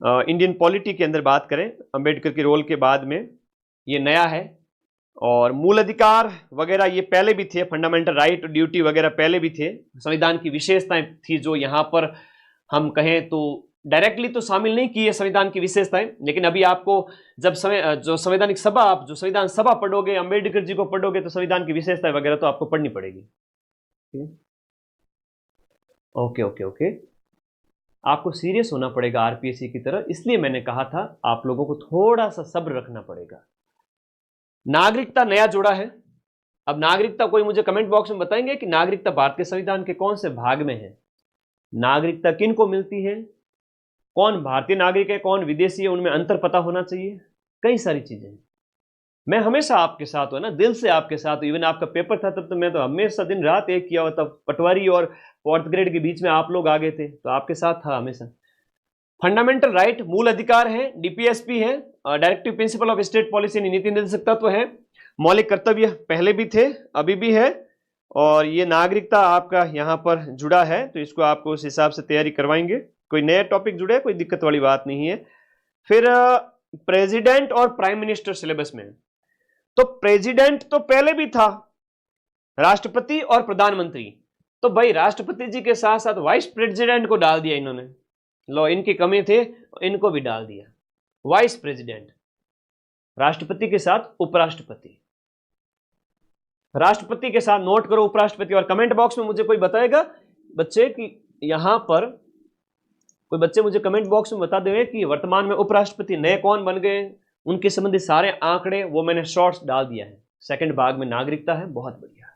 इंडियन पॉलिटी के अंदर बात करें, अंबेडकर के रोल के बाद में ये नया है। और मूल अधिकार वगैरह ये पहले भी थे, फंडामेंटल राइट, ड्यूटी वगैरह पहले भी थे। संविधान की विशेषताएं थी जो यहां पर हम कहें तो डायरेक्टली तो शामिल नहीं की है संविधान की विशेषताएं, लेकिन अभी आपको जब जो संवैधानिक सभा, आप जो संविधान सभा पढ़ोगे, अंबेडकर जी को पढ़ोगे, तो संविधान की विशेषताएं वगैरह तो आपको पढ़नी पड़ेगी। ओके ओके ओके, आपको सीरियस होना पड़ेगा आरपीएससी की तरह, इसलिए मैंने कहा था आप लोगों को थोड़ा सा सब्र रखना पड़ेगा। नागरिकता नया जोड़ा है। अब नागरिकता कोई मुझे कमेंट बॉक्स में बताएंगे कि नागरिकता भारत के संविधान के कौन से भाग में है, नागरिकता किन को मिलती है, कौन भारतीय नागरिक है, कौन विदेशी है, उनमें अंतर पता होना चाहिए। कई सारी चीजें। मैं हमेशा आपके साथ हूं ना, दिल से आपके साथ हूं। इवन आपका पेपर था तब तो मैं तो हमेशा दिन रात एक किया हुआ था। पटवारी और 4th ग्रेड के बीच में आप लोग आ गए थे, तो आपके साथ था हमेशा। फंडामेंटल राइट, मूल अधिकार है, डीपीएसपी है, directive principle of state policy नीति निर्देशक तत्व है, मौलिक कर्तव्य पहले भी थे अभी भी है, और ये नागरिकता आपका यहां पर जुड़ा है, तो इसको आपको उस हिसाब से तैयारी करवाएंगे। कोई नया टॉपिक जुड़े, कोई दिक्कत वाली बात नहीं है। फिर प्रेसिडेंट और प्राइम मिनिस्टर सिलेबस में, तो प्रेसिडेंट तो पहले भी था, राष्ट्रपति और प्रधानमंत्री। तो भाई राष्ट्रपति जी के साथ साथ वाइस प्रेसिडेंट को डाल दिया इन्होंने। लो, इनकी कमी थे, इनको भी डाल दिया वाइस प्रेसिडेंट। राष्ट्रपति के साथ उपराष्ट्रपति, राष्ट्रपति के साथ नोट करो उपराष्ट्रपति। और कमेंट बॉक्स में मुझे कोई बताएगा बच्चे कि यहां पर कोई बच्चे मुझे कमेंट बॉक्स में बता देंगे कि वर्तमान में उपराष्ट्रपति नए कौन बन गए, उनके संबंधित सारे आंकड़े वो मैंने शॉर्ट्स डाल दिया है। सेकंड भाग में नागरिकता है, बहुत बढ़िया।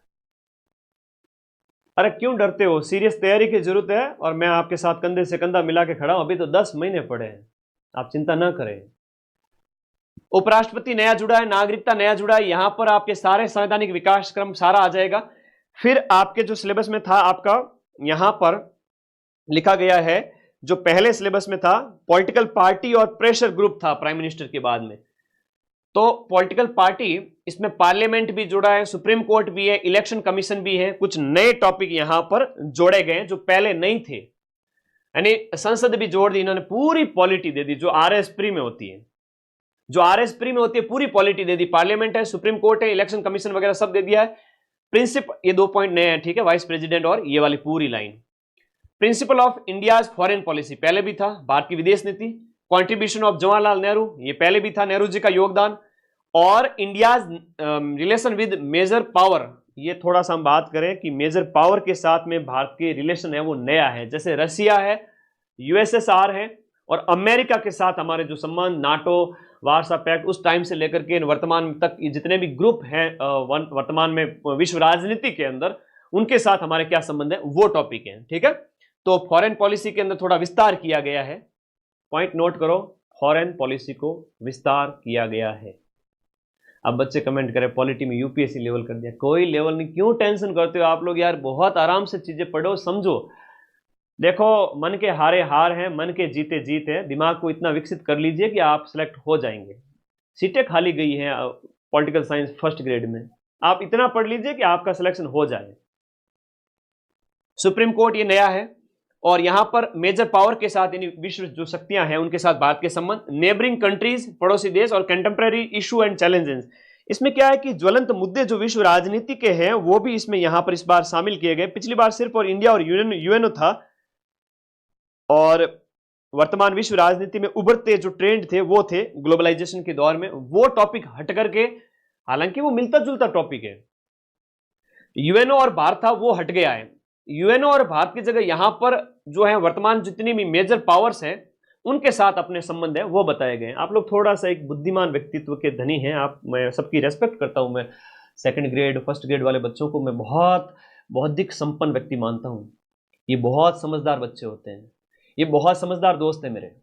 अरे क्यों डरते हो, सीरियस तैयारी की जरूरत है, और मैं आपके साथ कंधे से कंधा मिला के खड़ा हूं। अभी तो 10 महीने पड़े हैं, आप चिंता ना करें। उपराष्ट्रपति नया जुड़ा है, नागरिकता नया जुड़ा है, यहां पर आपके सारे संवैधानिक विकास क्रम सारा आ जाएगा। फिर आपके जो सिलेबस में था आपका यहां पर लिखा गया है, जो पहले सिलेबस में था पॉलिटिकल पार्टी और प्रेशर ग्रुप था प्राइम मिनिस्टर के बाद में। तो पॉलिटिकल पार्टी, इसमें पार्लियामेंट भी जुड़ा है, सुप्रीम कोर्ट भी है, इलेक्शन कमीशन भी है। कुछ नए टॉपिक यहां पर जोड़े गए जो पहले नहीं थे, यानी संसद भी जोड़ दी इन्होंने, पूरी पॉलिटी दे दी जो आरएस प्री में होती है। जो आरएस प्री में होती है पूरी पॉलिटी दे दी। पार्लियामेंट है, सुप्रीम कोर्ट है, इलेक्शन कमीशन वगैरह सब दे दिया है। प्रिंसिप, ये 2 पॉइंट नए हैं, ठीक है, वाइस प्रेसिडेंट और ये वाली पूरी line. Principle of India's foreign policy पहले भी था, भारत की विदेश नीति। कॉन्ट्रीब्यूशन ऑफ जवाहरलाल नेहरू, ये पहले भी था, नेहरू जी का योगदान। और India's relation with major power, ये थोड़ा सा हम बात करें कि मेजर पावर के साथ में भारत के रिलेशन है वो नया है। जैसे रसिया है, यूएसएसआर है, और अमेरिका के साथ हमारे जो संबंध, नाटो, वार्सा पैक्ट, उस टाइम से लेकर के वर्तमान तक जितने भी ग्रुप हैं वर्तमान में विश्व राजनीति के अंदर, उनके साथ हमारे क्या संबंध है वो टॉपिक है। ठीक है, तो फॉरेन पॉलिसी के अंदर थोड़ा विस्तार किया गया है। पॉइंट नोट करो, फॉरेन पॉलिसी को विस्तार किया गया है। अब बच्चे कमेंट करें पॉलिटी में यूपीएससी लेवल कर दिया। कोई लेवल नहीं, क्यों टेंशन करते हो आप लोग यार, बहुत आराम से चीजें पढ़ो, समझो। देखो, मन के हारे हार हैं, मन के जीते जीत है। दिमाग को इतना विकसित कर लीजिए कि आप सिलेक्ट हो जाएंगे। सीटें खाली गई हैं पॉलिटिकल साइंस फर्स्ट ग्रेड में, आप इतना पढ़ लीजिए कि आपका सिलेक्शन हो जाए। सुप्रीम कोर्ट ये नया है, और यहां पर मेजर पावर के साथ यानी विश्व जो शक्तियां हैं उनके साथ भारत के संबंध, नेबरिंग कंट्रीज, पड़ोसी देश, और कंटेम्प्रेरी इशू एंड चैलेंजेस। इसमें क्या है कि ज्वलंत मुद्दे जो विश्व राजनीति के हैं वो भी इसमें यहां पर इस बार शामिल किए गए। पिछली बार सिर्फ और इंडिया और यूएनओ था, और वर्तमान विश्व राजनीति में उभरते जो ट्रेंड थे वो थे ग्लोबलाइजेशन के दौर में, वो टॉपिक हट करके, हालांकि वो मिलता जुलता टॉपिक है, यूएनओ और भारत था वो हट गया है। यूएनओ और भारत की जगह यहां पर जो है वर्तमान जितनी भी मेजर पावर्स हैं उनके साथ अपने संबंध है वो बताए गए। आप लोग थोड़ा सा एक बुद्धिमान व्यक्तित्व के धनी हैं आप, मैं सबकी रेस्पेक्ट करता हूं। मैं सेकंड ग्रेड फर्स्ट ग्रेड वाले बच्चों को मैं बहुत बौद्धिक संपन्न व्यक्ति मानता हूं। ये बहुत समझदार बच्चे होते हैं, ये बहुत समझदार दोस्त है मेरे।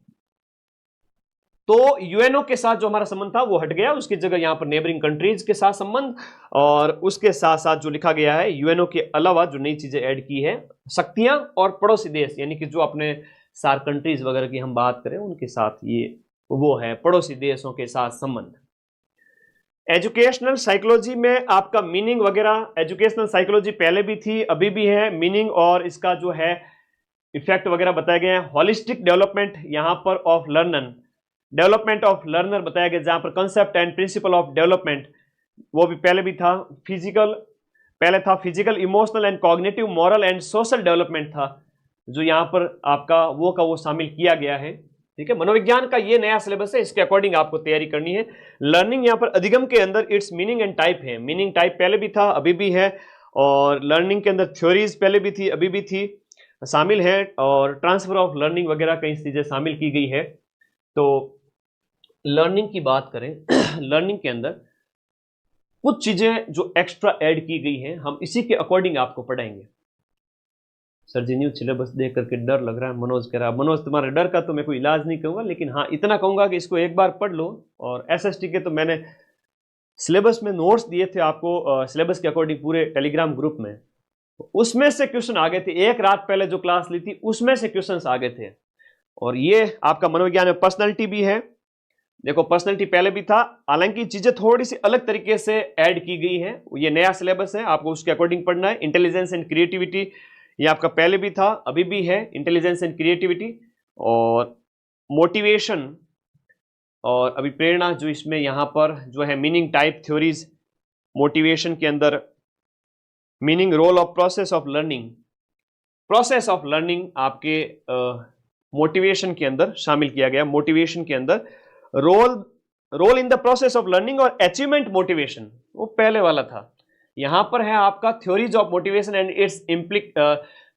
तो यूएनओ के साथ जो हमारा संबंध था वो हट गया, उसकी जगह यहां पर नेबरिंग कंट्रीज के साथ संबंध, और उसके साथ साथ जो लिखा गया है यूएनओ के अलावा जो नई चीजें ऐड की है, शक्तियां और पड़ोसी देश, यानी कि जो अपने सार कंट्रीज वगैरह की हम बात करें उनके साथ ये वो है पड़ोसी देशों के साथ संबंध। एजुकेशनल साइकोलॉजी में आपका मीनिंग वगैरह, एजुकेशनल साइकोलॉजी पहले भी थी अभी भी है, मीनिंग और इसका जो है इफेक्ट वगैरह बताए गए हैं। हॉलिस्टिक डेवलपमेंट यहां पर of learner, development of learner बताया गया, जहां पर concept and principle of development वो भी पहले भी था। फिजिकल पहले था, physical, emotional and cognitive, moral and social development था, जो यहां पर आपका वो शामिल किया गया है। ठीक है, मनोविज्ञान का ये नया सिलेबस है, इसके अकॉर्डिंग आपको तैयारी करनी है। लर्निंग यहां पर अधिगम के अंदर इट्स मीनिंग एंड टाइप है, मीनिंग टाइप पहले भी था अभी भी है, और लर्निंग के अंदर थ्योरीज पहले भी थी अभी भी थी शामिल है, और ट्रांसफर ऑफ लर्निंग वगैरह कई चीजें शामिल की गई है। तो लर्निंग की बात करें लर्निंग के अंदर कुछ चीजें जो एक्स्ट्रा ऐड की गई हैं, हम इसी के अकॉर्डिंग आपको पढ़ाएंगे। सर जी न्यू सिलेबस देख करके डर लग रहा है, मनोज कह रहा है। मनोज, तुम्हारे डर का तो मैं कोई इलाज नहीं कहूंगा, लेकिन हाँ इतना कहूंगा कि इसको एक बार पढ़ लो। और एसएसटी के तो मैंने सिलेबस में नोट्स दिए थे आपको सिलेबस के अकॉर्डिंग पूरे टेलीग्राम ग्रुप में, उसमें से क्वेश्चन आ गए थे। एक रात पहले जो क्लास ली थी उसमें से क्वेश्चंस आ गए थे। और ये आपका मनोविज्ञान में पर्सनालिटी भी है, देखो पर्सनालिटी पहले भी था, हालांकि चीजें थोड़ी सी अलग तरीके से ऐड की गई है, ये नया सिलेबस है, आपको उसके अकॉर्डिंग पढ़ना है। इंटेलिजेंस एंड क्रिएटिविटी ये आपका पहले भी था अभी भी है, इंटेलिजेंस एंड क्रिएटिविटी, और मोटिवेशन और अभी प्रेरणा, जो इसमें यहां पर जो है मीनिंग टाइप थ्योरीज, मोटिवेशन के अंदर meaning, role of process of learning, process of learning आपके मोटिवेशन के अंदर शामिल किया गया। मोटिवेशन के अंदर role in the process of learning और अचीवमेंट मोटिवेशन वो पहले वाला था। यहां पर है आपका theories of motivation and its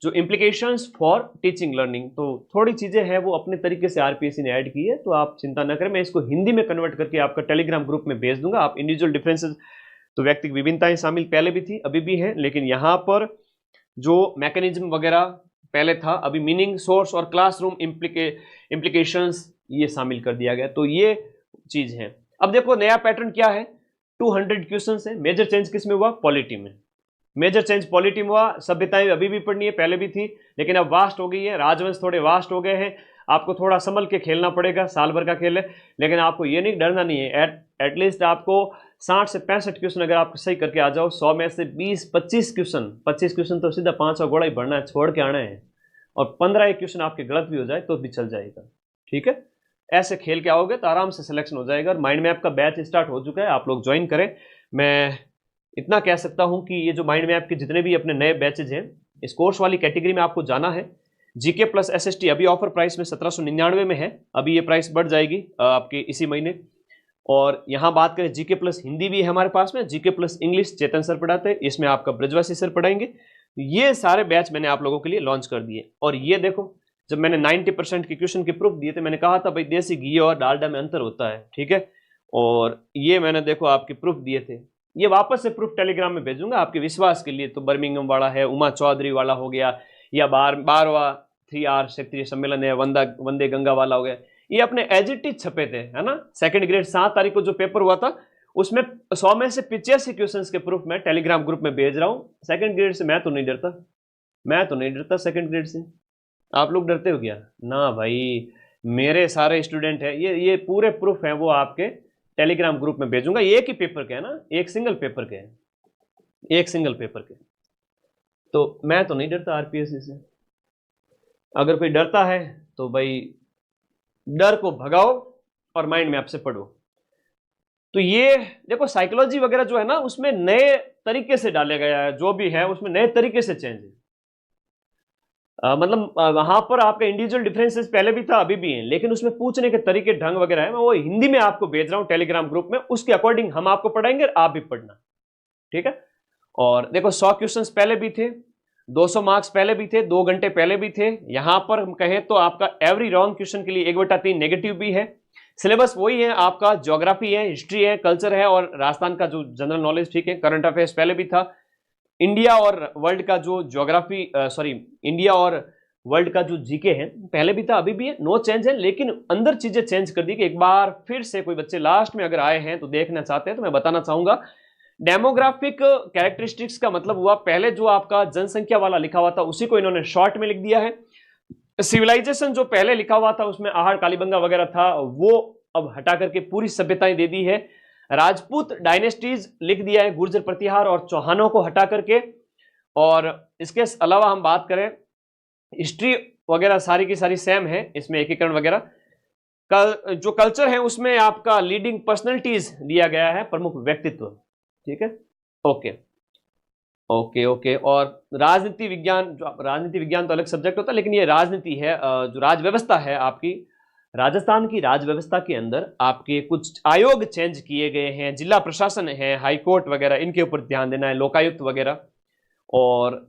जो इम्प्लीकेशंस फॉर टीचिंग लर्निंग। तो थोड़ी चीजें हैं वो अपने तरीके से आरपीएससी ने ऐड की है, तो आप चिंता न करें, मैं इसको हिंदी में कन्वर्ट करके आपका टेलीग्राम ग्रुप में भेज दूंगा। आप इंडिविजुअल डिफरेंसेस, तो व्यक्तिगत विभिन्नताएं शामिल पहले भी थी अभी भी है, लेकिन यहां पर जो मैकेनिज्म वगैरह पहले था, अभी मीनिंग, सोर्स और क्लासरूम इम्प्लीकेशंस ये शामिल कर दिया गया। तो ये चीज है। अब देखो नया पैटर्न क्या है, 200 क्वेश्चन है। मेजर चेंज किस में हुआ? पॉलिटी में। मेजर चेंज पॉलिटी में हुआ। सभ्यताएं अभी भी पढ़नी है, पहले भी थी, लेकिन अब वास्ट हो गई है, राजवंश थोड़े वास्ट हो गए हैं, आपको थोड़ा संभल के खेलना पड़ेगा, साल भर का खेल है। लेकिन आपको ये नहीं डरना नहीं है, एटलीस्ट आपको 60 से 65 क्वेश्चन अगर आप सही करके आ जाओ, 100 में से 20-25 क्वेश्चन तो सीधा 500 घोड़ा ही भरना है, छोड़ के आना है। और 15 क्वेश्चन आपके गलत भी हो जाए तो भी चल जाएगा, ठीक है। ऐसे खेल के आओगे तो आराम से सिलेक्शन हो जाएगा। और माइंड मैप का बैच स्टार्ट हो चुका है, आप लोग ज्वाइन करें। मैं इतना कह सकता हूं कि ये जो माइंड मैप के जितने भी अपने नए बैचेज हैं, इस कोर्स वाली कैटेगरी में आपको जाना है। जीके प्लस एसएसटी अभी ऑफर प्राइस में 1799 में है, अभी ये प्राइस बढ़ जाएगी आपके इसी महीने। और यहाँ बात करें जीके प्लस हिंदी भी है हमारे पास में, जीके प्लस इंग्लिश चेतन सर पढ़ाते हैं, इसमें आपका ब्रजवासी सर पढ़ाएंगे। ये सारे बैच मैंने आप लोगों के लिए लॉन्च कर दिए। और ये देखो, जब मैंने 90% के क्वेश्चन के प्रूफ दिए थे, मैंने कहा था भाई देसी घी और डालडा में अंतर होता है, ठीक है। और ये मैंने देखो आपके प्रूफ दिए थे, ये वापस से प्रूफ टेलीग्राम में भेजूंगा आपके विश्वास के लिए। तो बर्मिंगम वाला है, उमा चौधरी वाला हो गया, या 12वां 3R क्षेत्रीय सम्मेलन है, वंदे गंगा वाला हो गया, ये अपने एज इट इज छपे थे, है ना। सेकंड ग्रेड 7 तारीख को जो पेपर हुआ था उसमें 100 में से 85 क्वेश्चंस के प्रूफ मैं टेलीग्राम ग्रुप में भेज रहा हूं। सेकंड ग्रेड से मैं तो नहीं डरता, मैं तो नहीं डरता सेकंड ग्रेड से। आप लोग डरते हो क्या? ना भाई, मेरे सारे स्टूडेंट हैं, ये पूरे प्रूफ हैं वो आपके टेलीग्राम ग्रुप में भेजूंगा। एक ही पेपर के है ना, एक सिंगल पेपर के हैं, एक सिंगल पेपर के। तो मैं तो नहीं डरता आरपीएससी से। अगर कोई डरता है तो भाई डर को भगाओ और माइंड मैप से पढ़ो। तो ये देखो साइकोलॉजी वगैरह जो है ना, उसमें नए तरीके से डाला गया है, जो भी है उसमें नए तरीके से चेंज है। मतलब वहां पर आपका इंडिविजुअल डिफरेंसेस पहले भी था, अभी भी है, लेकिन उसमें पूछने के तरीके ढंग वगैरह है। मैं वो हिंदी में आपको भेज रहा हूं टेलीग्राम ग्रुप में, उसके अकॉर्डिंग हम आपको पढ़ाएंगे और आप भी पढ़ना, ठीक है। और देखो 100 क्वेश्चंस पहले भी थे, 200 मार्क्स पहले भी थे, 2 घंटे पहले भी थे। यहां पर हम कहें तो आपका एवरी रॉन्ग क्वेश्चन के लिए 1/3 नेगेटिव भी है। सिलेबस वही है आपका, ज्योग्राफी है, हिस्ट्री है, कल्चर है और राजस्थान का जो जनरल नॉलेज, ठीक है। करंट अफेयर्स पहले भी था। इंडिया और वर्ल्ड का जो ज्योग्राफी इंडिया और वर्ल्ड का जो जीके है पहले भी था, अभी भी है, नो चेंज है। लेकिन अंदर चीजें चेंज कर दी कि एक बार फिर से कोई बच्चे लास्ट में अगर आए हैं तो देखना चाहते हैं, तो मैं बताना चाहूंगा डेमोग्राफिक कैरेक्टरिस्टिक्स का मतलब हुआ, पहले जो आपका जनसंख्या वाला लिखा हुआ था उसी को इन्होंने शॉर्ट में लिख दिया है। सिविलाइजेशन जो पहले लिखा हुआ था उसमें आहड़ कालीबंगा वगैरह था, वो अब हटा करके पूरी सभ्यताएं दे दी है। राजपूत डायनेस्टीज लिख दिया है, गुर्जर प्रतिहार और चौहानों को हटा करके। और इसके अलावा हम बात करें हिस्ट्री वगैरह सारी की सारी सेम है, इसमें एकीकरण वगैरह। जो कल्चर है उसमें आपका लीडिंग पर्सनैलिटीज दिया गया है, प्रमुख व्यक्तित्व, ठीक है। Okay okay okay. और राजनीति विज्ञान, जो राजनीति विज्ञान तो अलग सब्जेक्ट होता है, लेकिन ये राजनीति है, जो राज व्यवस्था है आपकी, राजस्थान की राज व्यवस्था के अंदर आपके कुछ आयोग चेंज किए गए हैं, जिला प्रशासन है, हाई कोर्ट वगैरह, इनके ऊपर ध्यान देना है, लोकायुक्त वगैरह। और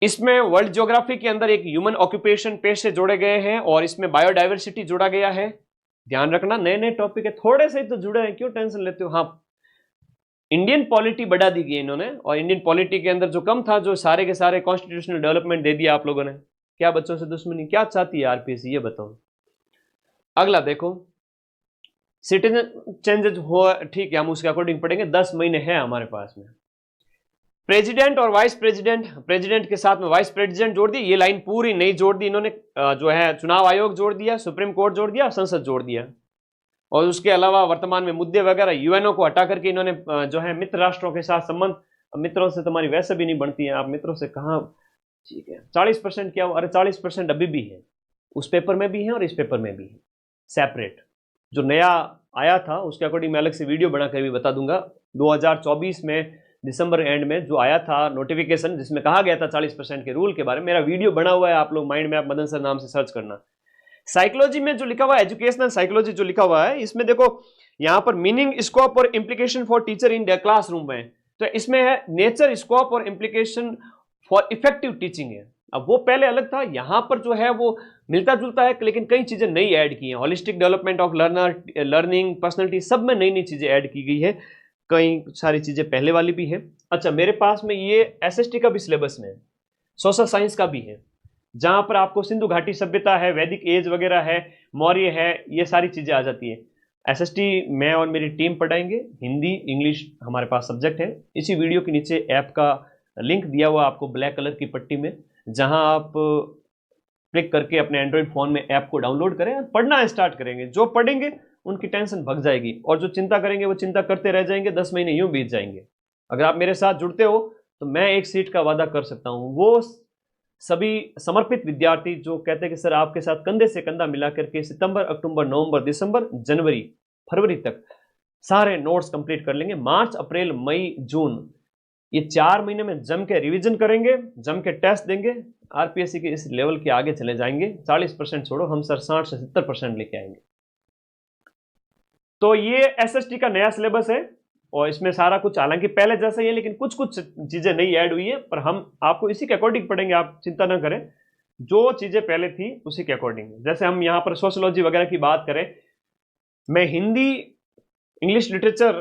इसमें वर्ल्ड ज्योग्राफी के अंदर एक ह्यूमन ऑक्यूपेशन पेश से जोड़े गए हैं, और इसमें बायोडाइवर्सिटी जोड़ा गया है। ध्यान रखना, नए नए टॉपिक है, थोड़े से ही तो जुड़े हैं, क्यों टेंशन लेते हो। हाँ, इंडियन पॉलिटी बढ़ा दी गई इन्होंने, और इंडियन पॉलिटी के अंदर जो कम था, जो सारे के सारे कॉन्स्टिट्यूशनल डेवलपमेंट दे दिया आप लोगों ने। क्या बच्चों से दुश्मनी क्या चाहती है आरपीएससी, ये बताओ। अगला देखो, सिटीजन चेंजेस हो, ठीक है, हम उसके अकॉर्डिंग पढ़ेंगे। 10 महीने हैं हमारे पास में। प्रेसिडेंट और वाइस प्रेसिडेंट, प्रेसिडेंट के साथ में वाइस प्रेसिडेंट जोड़ दी, ये लाइन पूरी नहीं जोड़ दी इन्होंने। जो है चुनाव आयोग जोड़ दिया, सुप्रीम कोर्ट जोड़ दिया, संसद जोड़ दिया। और उसके अलावा वर्तमान में मुद्दे वगैरह यूएनओ को हटा करके इन्होंने जो है मित्र राष्ट्रों के साथ संबंध, मित्रों से तुम्हारी वैसे भी नहीं बनती है, आप मित्रों से कहाँ, ठीक है। 40% क्या, अरे 40% अभी भी है, उस पेपर में भी है और इस पेपर में भी है सेपरेट। जो नया आया था उसके अकॉर्डिंग मैं अलग से वीडियो बना कर भी बता दूंगा। 2024 में दिसंबर एंड में जो आया था नोटिफिकेशन, जिसमें कहा गया था 40% के रूल के बारे में, मेरा वीडियो बना हुआ है, आप लोग माइंड मैप मदन सर नाम से सर्च करना। साइकोलॉजी में जो लिखा हुआ है, एजुकेशनल साइकोलॉजी जो लिखा हुआ है, इसमें देखो यहां पर मीनिंग, स्कोप और implication for teacher in the classroom है। तो इसमें है नेचर, स्कोप और इंप्लीकेशन फॉर इफेक्टिव टीचिंग है। अब वो पहले अलग था, यहां पर जो है वो मिलता जुलता है, लेकिन कई चीजें नई ऐड की हैं। Holistic development of learner, learning, personality, सब में नई नई चीजें ऐड की गई है, कई सारी चीजें पहले वाली भी है। अच्छा, मेरे पास में ये एसएसटी का भी सिलेबस में है, सोशल साइंस का भी है, जहां पर आपको सिंधु घाटी सभ्यता है, वैदिक एज वगैरह है, मौर्य है, ये सारी चीजें आ जाती है। एसएसटी मैं और मेरी टीम पढ़ाएंगे, हिंदी इंग्लिश हमारे पास सब्जेक्ट है। इसी वीडियो के नीचे ऐप का लिंक दिया हुआ आपको ब्लैक कलर की पट्टी में, जहां आप क्लिक करके अपने एंड्रॉइड फोन में ऐप को डाउनलोड करें, पढ़ना स्टार्ट करेंगे। जो पढ़ेंगे उनकी टेंशन भग जाएगी, और जो चिंता करेंगे वो चिंता करते रह जाएंगे, 10 महीने यूं बीत जाएंगे। अगर आप मेरे साथ जुड़ते हो तो मैं एक सीट का वादा कर सकता हूं, वो सभी समर्पित विद्यार्थी जो कहते हैं कि सर आपके साथ कंधे से कंधा मिला करके सितंबर, अक्टूबर, नवंबर, दिसंबर, जनवरी, फरवरी तक सारे नोट्स कंप्लीट कर लेंगे। मार्च, अप्रैल, मई, जून, ये 4 महीने में जम के रिवीजन करेंगे, जम के टेस्ट देंगे, आरपीएससी के इस लेवल के आगे चले जाएंगे। 40% छोड़ो, हम सर 60 से 70% लेके आएंगे। तो ये एसएसटी का नया सिलेबस है और इसमें सारा कुछ हालांकि पहले जैसा ही है, लेकिन कुछ कुछ चीजें नई ऐड हुई है, पर हम आपको इसी के अकॉर्डिंग पढ़ेंगे, आप चिंता ना करें। जो चीजें पहले थी उसी के अकॉर्डिंग। जैसे हम यहाँ पर सोशियोलॉजी वगैरह की बात करें, मैं हिंदी, इंग्लिश लिटरेचर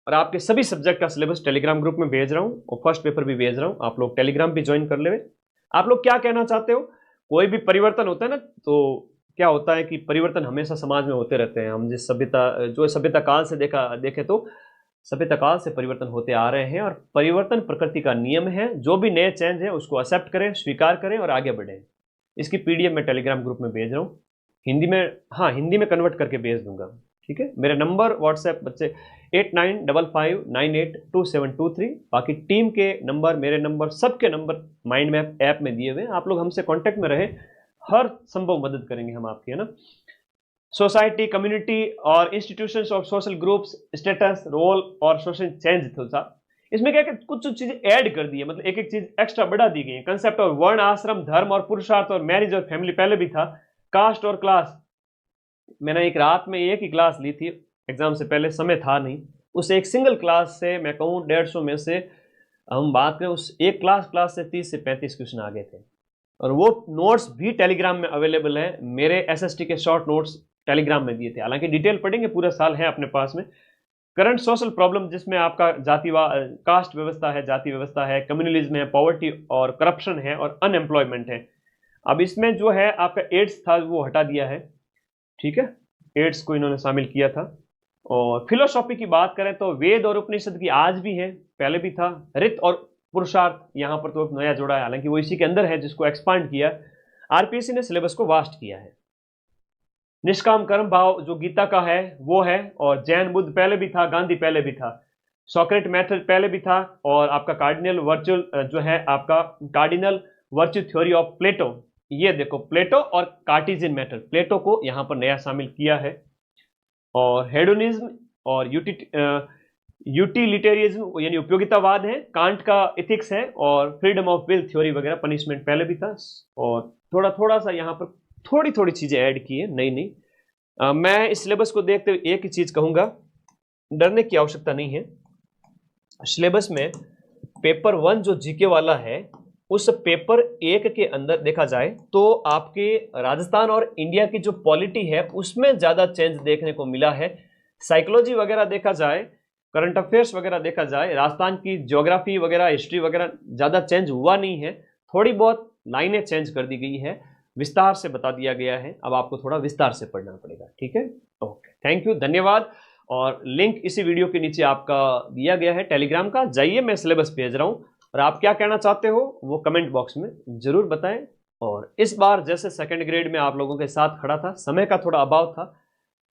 और आपके सभी सब्जेक्ट का सिलेबस टेलीग्राम ग्रुप में भेज रहा हूँ और फर्स्ट पेपर भी भेज रहा हूँ। आप लोग टेलीग्राम भी ज्वाइन कर ले। आप लोग क्या कहना चाहते हो? कोई भी परिवर्तन होता है ना, तो क्या होता है कि परिवर्तन हमेशा समाज में होते रहते हैं। हम जिस सभ्यता काल से देखे तो सभ्यता काल से परिवर्तन होते आ रहे हैं और परिवर्तन प्रकृति का नियम है। जो भी नए चेंज है उसको एक्सेप्ट करें, स्वीकार करें और आगे बढ़ें। इसकी पीडीएफ मैं टेलीग्राम ग्रुप में भेज रहा हूँ, हिंदी में, हाँ हिंदी में कन्वर्ट करके भेज दूंगा, ठीक है। मेरे नंबर व्हाट्सएप बच्चे 8955982723। बाकी टीम के नंबर, मेरे नंबर, सबके नंबर माइंड मैप ऐप में दिए हुए हैं। आप लोग हमसे कांटेक्ट में रहे, हर संभव मदद करेंगे हम आपकी, है ना। सोसाइटी, कम्युनिटी और institutions of social groups, status, role और सोशल चेंज था। इसमें क्या कुछ चीजें ऐड कर दी है, मतलब एक एक चीज एक्स्ट्रा बढ़ा दी गई है। कंसेप्ट ऑफ वर्ण, आश्रम, धर्म और पुरुषार्थ और मैरिज और फैमिली पहले भी था। कास्ट और क्लास, मैंने एक रात में एक ही क्लास ली थी एग्जाम से पहले, समय था नहीं। उस एक सिंगल क्लास से मैं कहूँ 150 में से हम बात करें, उस एक क्लास से 30 से 35 क्वेश्चन आ गए थे। और वो नोट्स भी टेलीग्राम में अवेलेबल है। मेरे एसएसटी के शॉर्ट नोट्स टेलीग्राम में दिए थे, हालांकि डिटेल पढ़ेंगे, पूरा साल है अपने पास में। करंट सोशल प्रॉब्लम, जिसमें आपका कास्ट व्यवस्था है, जाति व्यवस्था है, कम्युनलिज्म है, पॉवर्टी और करप्शन है और अनएम्प्लॉयमेंट है। अब इसमें जो है आपका एड्स था वो हटा दिया है, ठीक है, एड्स को इन्होंने शामिल किया था। और फिलोसॉफी की बात करें तो वेद और उपनिषद की आज भी है, पहले भी था। रित और पुरुषार्थ यहाँ पर तो नया जोड़ा है, हालांकि वो इसी के अंदर है, जिसको एक्सपांड किया। आरपीएससी ने सिलेबस को वास्ट किया है। निष्काम कर्म भाव जो गीता का है वो है, और जैन बुद्ध पहले भी था, गांधी पहले भी था, सॉक्रेट मेथड पहले भी था, और आपका कार्डिनल वर्चुअल जो है आपका cardinal virtue theory of Plato, ये देखो प्लेटो और कार्टेशियन मेथड, प्लेटो को यहाँ पर नया शामिल किया है। और हेडोनिज्म और यूटिलिटेरियज्म यानी उपयोगितावाद है, कांट का एथिक्स है, और फ्रीडम ऑफ विल थ्योरी वगैरह, पनिशमेंट पहले भी था। और थोड़ा सा यहाँ पर थोड़ी चीजें ऐड की है नई। मैं इस सिलेबस को देखते हुए एक ही चीज कहूंगा, डरने की आवश्यकता नहीं है। सिलेबस में पेपर 1 जो जीके वाला है, उस पेपर 1 के अंदर देखा जाए तो आपके राजस्थान और इंडिया की जो पॉलिटी है उसमें ज्यादा चेंज देखने को मिला है। साइकोलॉजी वगैरह देखा जाए, करंट अफेयर्स वगैरह देखा जाए, राजस्थान की ज्योग्राफी वगैरह, हिस्ट्री वगैरह ज्यादा चेंज हुआ नहीं है। थोड़ी बहुत लाइनें चेंज कर दी गई है, विस्तार से बता दिया गया है। अब आपको थोड़ा विस्तार से पढ़ना पड़ेगा, ठीक है। ओके, थैंक यू, धन्यवाद। और लिंक इसी वीडियो के नीचे आपका दिया गया है टेलीग्राम का, जाइए, मैं सिलेबस भेज रहा हूँ। और आप क्या कहना चाहते हो वो कमेंट बॉक्स में जरूर बताएं। और इस बार जैसे सेकंड ग्रेड में आप लोगों के साथ खड़ा था, समय का थोड़ा अभाव था,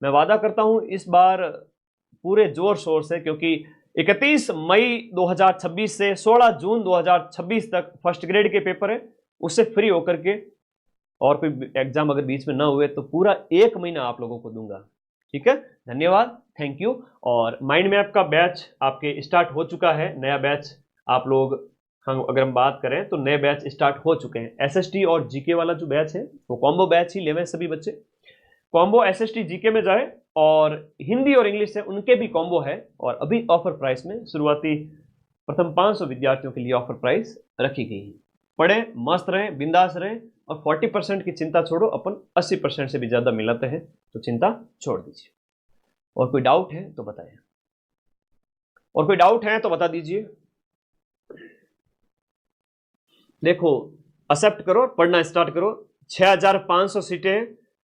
मैं वादा करता हूं इस बार पूरे जोर शोर से, क्योंकि 31 मई 2026 से 16 जून 2026 तक फर्स्ट ग्रेड के पेपर है। उससे फ्री होकर के, और कोई एग्जाम अगर बीच में ना हुए तो पूरा 1 महीना आप लोगों को दूंगा, ठीक है। धन्यवाद, थैंक यू। और माइंड मैप का बैच आपके स्टार्ट हो चुका है, नया बैच। आप लोग अगर हम बात करें तो नए बैच स्टार्ट हो चुके हैं। एसएसटी और जीके वाला जो बैच है वो कॉम्बो बैच ही लेवे सभी बच्चे। कॉम्बो एसएसटी जीके में जाए, और हिंदी और इंग्लिश है उनके भी कॉम्बो है। और अभी ऑफर प्राइस में शुरुआती प्रथम 500 विद्यार्थियों के लिए ऑफर प्राइस रखी गई है। पढ़ें, मस्त रहें, बिंदास रहें, और 40% की चिंता छोड़ो, अपन 80% से भी ज्यादा मिलाते हैं, तो चिंता छोड़ दीजिए। और कोई डाउट है तो बताएं, और कोई डाउट है तो बता दीजिए। देखो, एक्सेप्ट करो, पढ़ना स्टार्ट करो। 6500 सीटें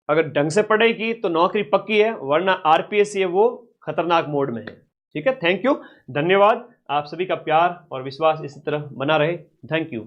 अगर ढंग से पढ़ेगी तो नौकरी पक्की है, वरना आरपीएससी है वो खतरनाक मोड में है, ठीक है। थैंक यू, धन्यवाद। आप सभी का प्यार और विश्वास इसी तरह बना रहे। Thank you.